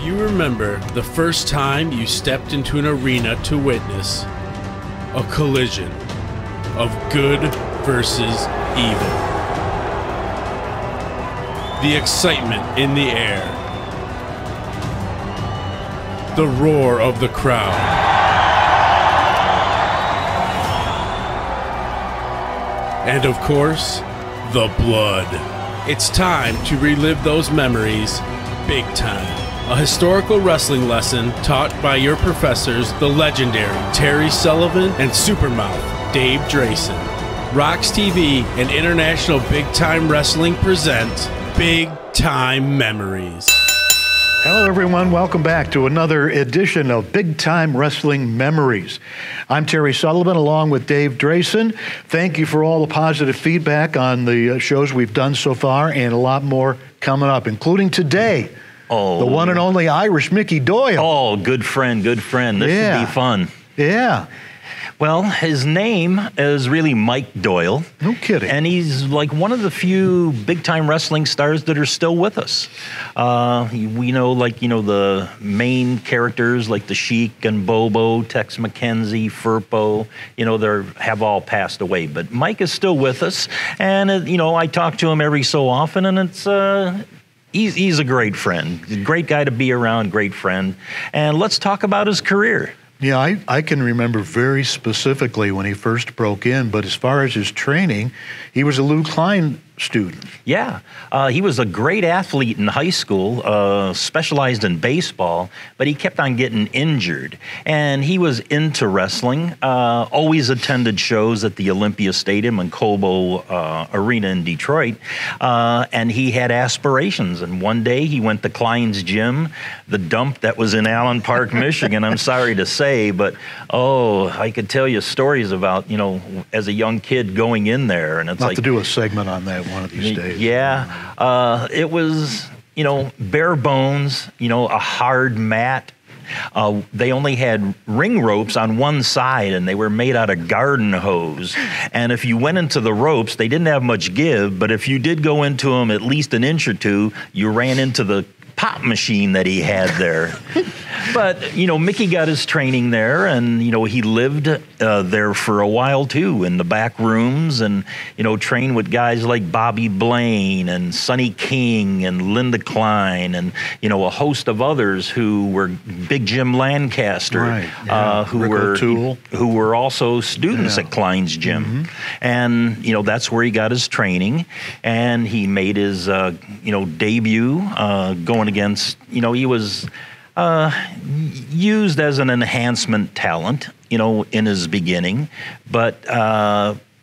you remember the first time you stepped into an arena to witness a collision of good versus evil, the excitement in the air, the roar of the crowd, and of course, the blood. It's time to relive those memories big time. A historical wrestling lesson taught by your professors, the legendary Terry Sullivan and Supermouth Dave Drayson. ROX-TV and International Bigtime Wrestling present Bigtime Memories. Hello everyone, welcome back to another edition of Bigtime Wrestling Memories. I'm Terry Sullivan along with Dave Drayson. Thank you for all the positive feedback on the shows we've done so far, and a lot more coming up, including today. Oh, the one and only Irish Mickey Doyle. Oh, good friend, good friend. This should be fun. Yeah. Well, his name is really Mike Doyle. No kidding. And he's like one of the few big-time wrestling stars that are still with us. We know, the main characters like the Sheik and Bobo, Tex McKenzie, Furpo, they have all passed away. But Mike is still with us. And, I talk to him every so often, and it's... He's a great friend, great guy to be around, great friend. And let's talk about his career. Yeah, I can remember very specifically when he first broke in, but as far as his training, he was a Lou Klein student. Yeah, he was a great athlete in high school, specialized in baseball, but he kept on getting injured. And he was into wrestling, always attended shows at the Olympia Stadium and Cobo Arena in Detroit, and he had aspirations. And one day he went to Klein's gym, the dump that was in Allen Park, Michigan, I'm sorry to say, but I could tell you stories about, as a young kid going in there. And it's I'll have to do a segment on that one of these days. Yeah, it was, bare bones, a hard mat. They only had ring ropes on one side, and they were made out of garden hose. And if you went into the ropes, they didn't have much give, but if you did go into them at least an inch or two, you ran into the pop machine that he had there. But, Mickey got his training there, and, he lived there for a while, too, in the back rooms, and, trained with guys like Bobby Blaine and Sonny King and Linda Klein and, a host of others who were Big Jim Lancaster, right, yeah. who were also students at Klein's gym. Mm-hmm. And, that's where he got his training, and he made his, debut going against, he was... used as an enhancement talent, in his beginning, but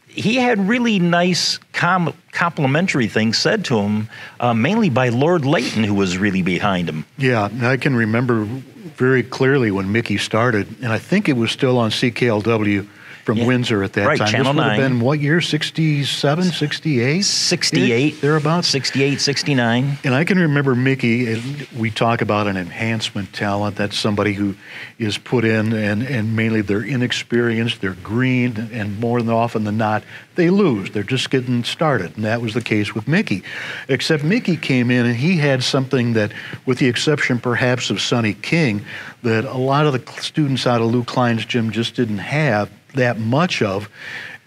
he had really nice complimentary things said to him, mainly by Lord Layton, who was really behind him. Yeah, I can remember very clearly when Mickey started, and I think it was still on CKLW from Windsor at that time. Channel this would 9. have been what year, 67, 68? 68. Thereabouts? 68, 69. And I can remember Mickey, and we talk about an enhancement talent. That's somebody who is put in, and mainly they're inexperienced, they're green, and more than often than not, they lose. They're just getting started, and that was the case with Mickey. Except Mickey came in, and he had something that, with the exception perhaps of Sonny King, that a lot of the students out of Lou Klein's gym just didn't have that much of.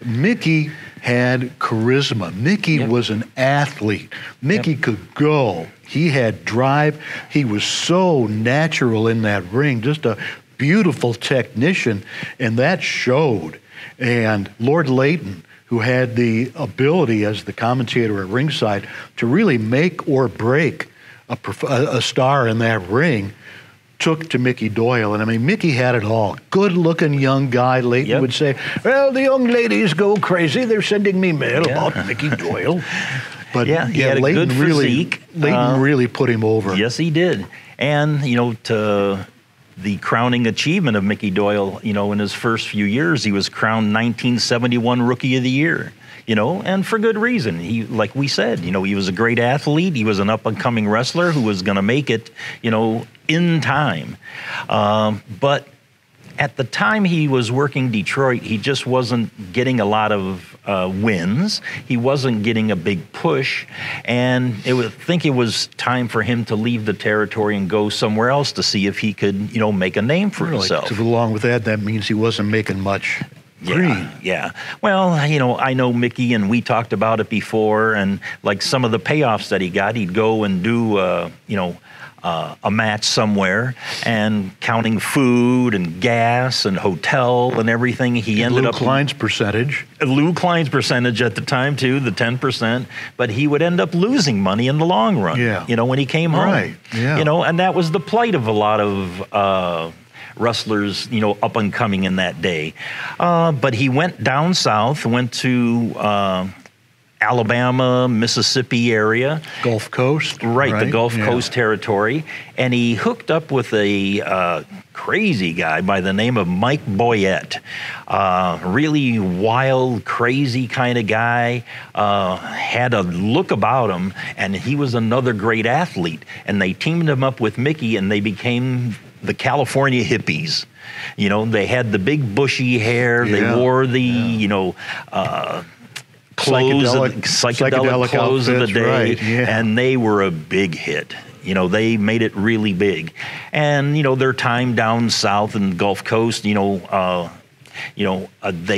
Mickey had charisma. Mickey was an athlete. Mickey could go. He had drive. He was so natural in that ring, just a beautiful technician, and that showed. And Lord Layton, who had the ability as the commentator at ringside to really make or break a star in that ring, took to Mickey Doyle. And I mean, Mickey had it all. Good-looking young guy. Layton would say, well, the young ladies go crazy. They're sending me mail about Mickey Doyle. But he had a Layton good physique. Layton really put him over. Yes, he did. And, to the crowning achievement of Mickey Doyle, in his first few years, he was crowned 1971 Rookie of the Year. And for good reason. He, like we said, he was a great athlete. He was an up-and-coming wrestler who was going to make it, in time. But at the time he was working Detroit, he just wasn't getting a lot of wins. He wasn't getting a big push, and I think it was time for him to leave the territory and go somewhere else to see if he could, make a name for himself. Along with that, that means he wasn't making much green. Yeah. Well, I know Mickey, and we talked about it before, and like some of the payoffs that he got, he'd go and do, a match somewhere, and counting food and gas and hotel and everything, he ended up... Lou Klein's percentage at the time, too, the 10%, but he would end up losing money in the long run, when he came home. Right, yeah. And that was the plight of a lot of... wrestlers, up and coming in that day. But he went down south, went to Alabama, Mississippi area. Gulf Coast. Right, the Gulf Coast territory. And he hooked up with a crazy guy by the name of Mike Boyette. Really wild, crazy kind of guy. Had a look about him, and he was another great athlete. And they teamed him up with Mickey, and they became the California hippies. They had the big bushy hair. They wore the, psychedelic clothes of the day, and they were a big hit. They made it really big. And, their time down south in the Gulf Coast, they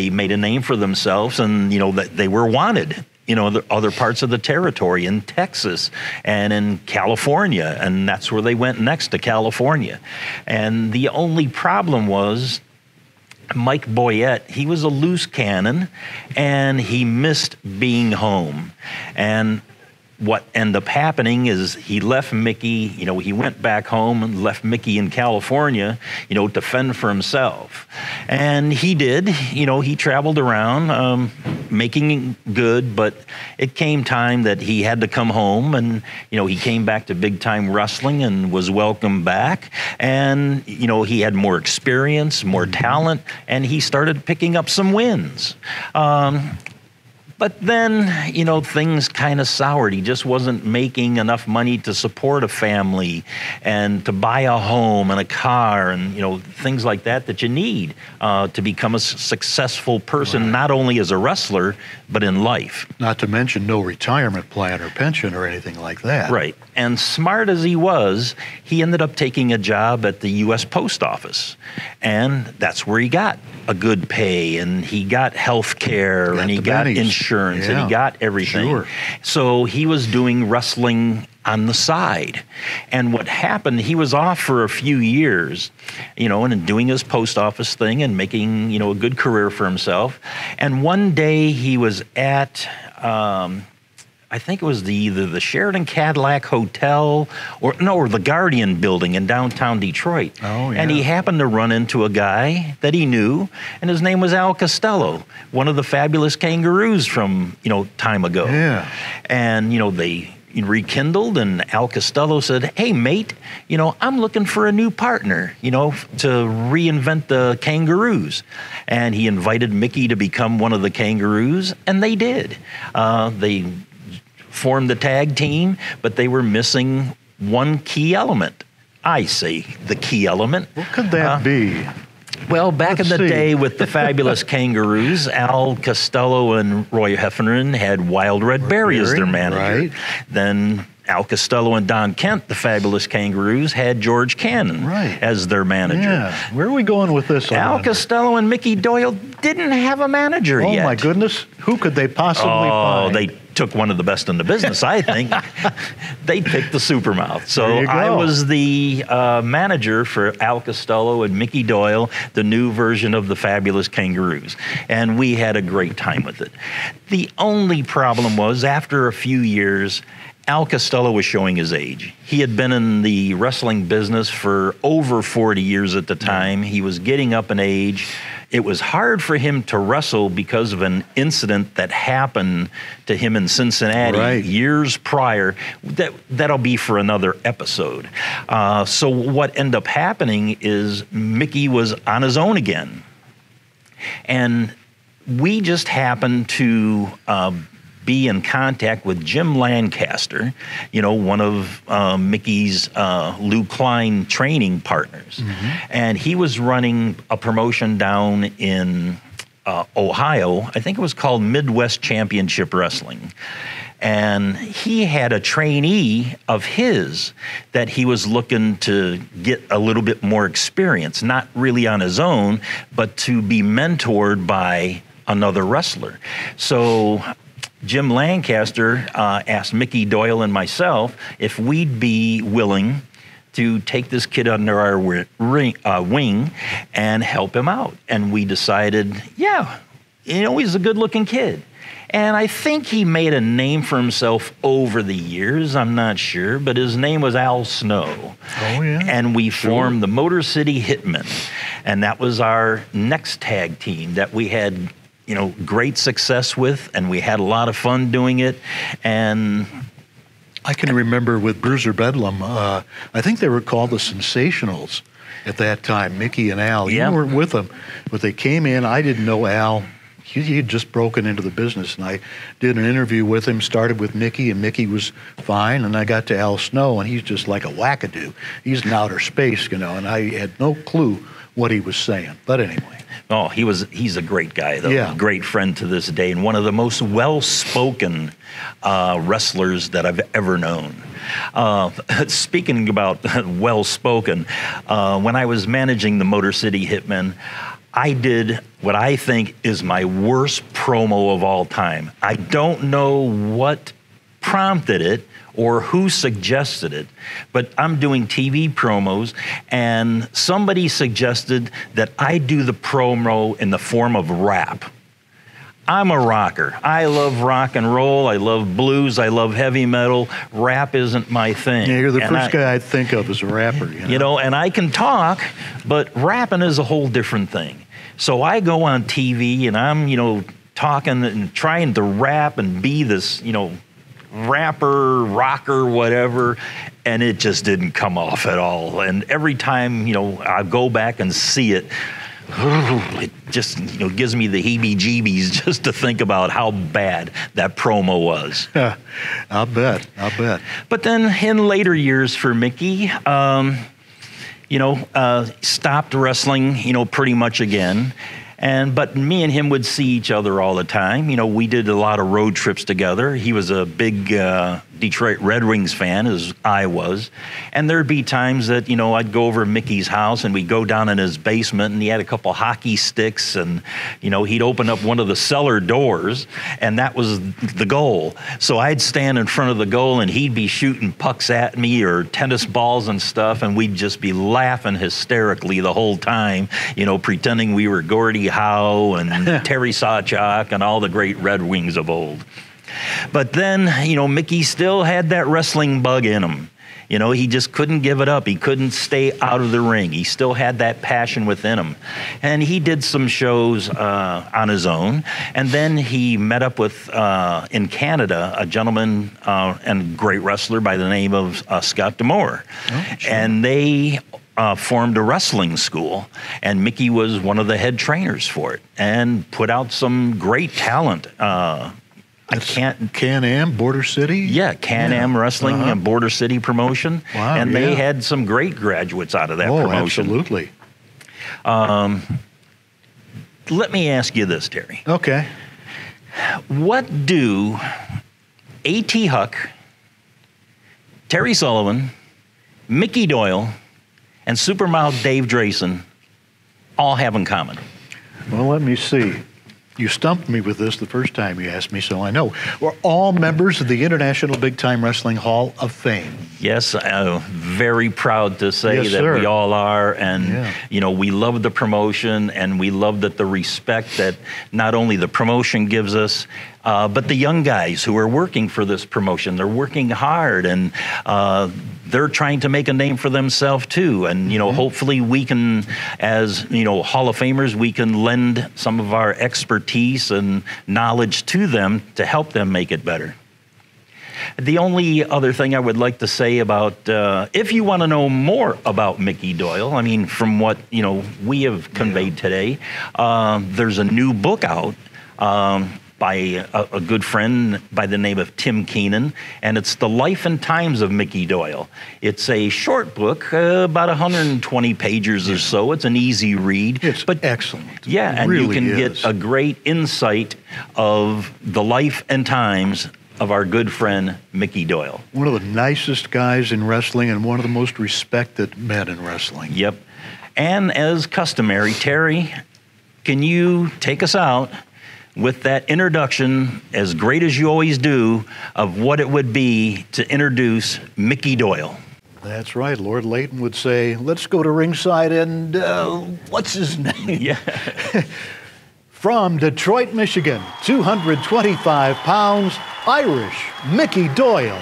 made a name for themselves, and, they were wanted. The other parts of the territory in Texas and in California, and that's where they went next, to California. And the only problem was Mike Boyette, he was a loose cannon, and he missed being home. And what ended up happening is he left Mickey, he went back home and left Mickey in California, to fend for himself. And he did, he traveled around, making good, but it came time that he had to come home, and, he came back to Bigtime Wrestling and was welcomed back. And, he had more experience, more talent, and he started picking up some wins. But then, things kind of soured. He just wasn't making enough money to support a family and to buy a home and a car and, things like that you need to become a successful person, not only as a wrestler, but in life. Not to mention no retirement plan or pension or anything like that. Right. And smart as he was, he ended up taking a job at the U.S. Post Office. And that's where he got a good pay, and he got health care, and he got insurance, and he got everything. Sure. So he was doing wrestling on the side. And what happened, he was off for a few years, and doing his post office thing and making, a good career for himself. And one day he was at... I think it was either the Sheraton Cadillac Hotel or the Guardian building in downtown Detroit. Oh, yeah. And he happened to run into a guy that he knew, and his name was Al Costello, one of the fabulous Kangaroos from, time ago. Yeah. And, they rekindled, and Al Costello said, "Hey, mate, I'm looking for a new partner, to reinvent the Kangaroos." And he invited Mickey to become one of the Kangaroos, and they did. They formed the tag team, but they were missing one key element. I say the key element. What could that be? Well, back in the day with the fabulous Kangaroos, Al Costello and Roy Heffernan had Wild Red Berry as their manager. Right. Then Al Costello and Don Kent, the fabulous Kangaroos, had George Cannon as their manager. Yeah. Where are we going with this? Al Costello and Mickey Doyle didn't have a manager yet. Oh, my goodness. Who could they possibly find? They took one of the best in the business, I think. They picked the Supermouth. So I was the manager for Al Costello and Mickey Doyle, the new version of the fabulous Kangaroos. And we had a great time with it. The only problem was, after a few years, Al Costello was showing his age. He had been in the wrestling business for over 40 years at the time. He was getting up in age. It was hard for him to wrestle because of an incident that happened to him in Cincinnati years prior. That'll be for another episode. So what ended up happening is Mickey was on his own again. And we just happened to be in contact with Jim Lancaster, you know, one of Mickey's Lou Klein training partners. And he was running a promotion down in Ohio. I think it was called Midwest Championship Wrestling. And he had a trainee of his that he was looking to get a little bit more experience, not really on his own, but to be mentored by another wrestler. So Jim Lancaster asked Mickey Doyle and myself if we'd be willing to take this kid under our wing and help him out. And we decided, yeah, you know, he's a good-looking kid. And I think he made a name for himself over the years. I'm not sure, but his name was Al Snow. Oh, yeah. And we formed the Motor City Hitmen. And that was our next tag team that we had, you know, great success with, and we had a lot of fun doing it. And I can remember with Bruiser Bedlam, I think they were called the Sensationals at that time, Mickey and Al. You weren't with them, but they came in. I didn't know Al. He had just broken into the business, and I did an interview with him, started with Mickey, and Mickey was fine, and I got to Al Snow, and he's just like a wackadoo. He's in outer space, you know, and I had no clue what he was saying. But anyway. Oh, he's a great guy, though. Yeah. Great friend to this day, and one of the most well-spoken wrestlers that I've ever known. Speaking about well-spoken, when I was managing the Motor City Hitmen, I did what I think is my worst promo of all time. I don't know what prompted it or who suggested it, but I'm doing TV promos, and somebody suggested that I do the promo in the form of rap. I'm a rocker. I love rock and roll. I love blues. I love heavy metal. Rap isn't my thing. Yeah, you're the first guy I'd think of as a rapper. You know, and I can talk, but rapping is a whole different thing. So I go on TV and I'm, you know, talking and trying to rap and be this, you know, rapper, rocker, whatever, and it just didn't come off at all. And every time, you know, I go back and see it, it just, you know, gives me the heebie-jeebies just to think about how bad that promo was. I'll bet. But then in later years for Mickey, you know, stopped wrestling, you know, pretty much again. But me and him would see each other all the time. You know, we did a lot of road trips together. He was a big Detroit Red Wings fan, as I was. And there'd be times that, you know, I'd go over to Mickey's house and we'd go down in his basement and he had a couple hockey sticks and, you know, he'd open up one of the cellar doors and that was the goal. So I'd stand in front of the goal and he'd be shooting pucks at me or tennis balls and stuff, and we'd just be laughing hysterically the whole time, you know, pretending we were Gordie Howe and Terry Sawchuk and all the great Red Wings of old. But then, you know, Mickey still had that wrestling bug in him. You know, he just couldn't give it up. He couldn't stay out of the ring. He still had that passion within him. And he did some shows on his own. And then he met up with, in Canada, a gentleman and great wrestler by the name of Scott D'Amore. Oh, sure. And they formed a wrestling school, and Mickey was one of the head trainers for it and put out some great talent. Can-Am, Border City? Yeah, Can-Am Wrestling and Border City promotion. Wow, and they had some great graduates out of that promotion. Absolutely. Let me ask you this, Terry. Okay. What do A.T. Huck, Terry Sullivan, Mickey Doyle, and Supermouth Dave Drayson all have in common? Well, let me see. You stumped me with this the first time you asked me, so I know. We're all members of the International Big Time Wrestling Hall of Fame. Yes, very proud to say Yes, that sir. we all are. And, you know, we love the promotion, and we love the respect that not only the promotion gives us, but the young guys who are working for this promotion. They're working hard, and they're trying to make a name for themselves too. And, you know, hopefully we can, as, you know, Hall of Famers, we can lend some of our expertise and knowledge to them to help them make it better. The only other thing I would like to say about, if you want to know more about Mickey Doyle, I mean, from what, you know, we have conveyed today, there's a new book out. by a good friend by the name of Tim Keenan, and it's The Life and Times of Mickey Doyle. It's a short book, about 120 pages or so. It's an easy read. It's excellent. Yeah, and really you can get a great insight of the life and times of our good friend Mickey Doyle. One of the nicest guys in wrestling and one of the most respected men in wrestling. Yep. And as customary, Terry, can you take us out with that introduction, as great as you always do, of what it would be to introduce Mickey Doyle? That's right. Lord Layton would say, let's go to ringside and, what's his name? Yeah. From Detroit, Michigan, 225 pounds, Irish, Mickey Doyle.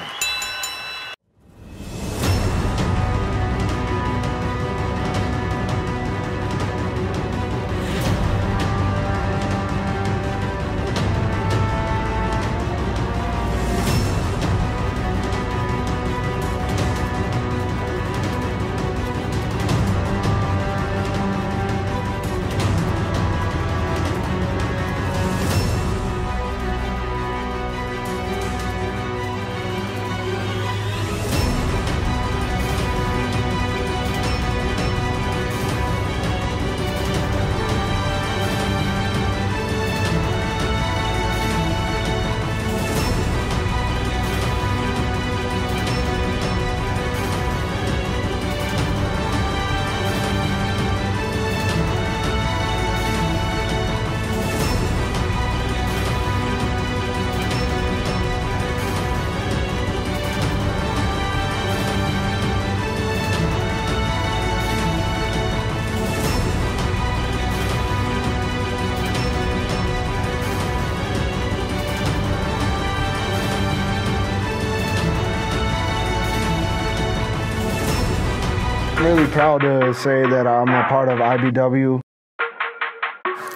Really proud to say that I'm a part of IBW.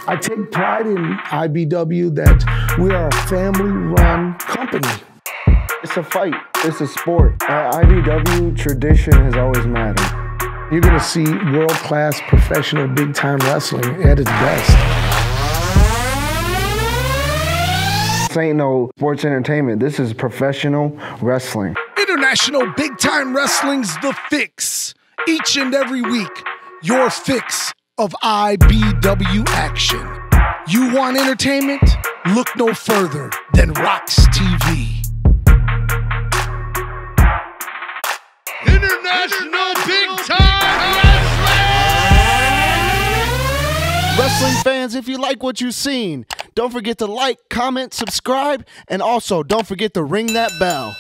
I take pride in IBW that we are a family-run company. It's a fight. It's a sport. IBW tradition has always mattered. You're going to see world-class professional big-time wrestling at its best. This ain't no sports entertainment. This is professional wrestling. International Big-Time Wrestling's The Fix. Each and every week, your fix of IBW action. You want entertainment? Look no further than ROX-TV. International Big-Time Wrestling! Wrestling fans, if you like what you've seen, don't forget to like, comment, subscribe, and also don't forget to ring that bell.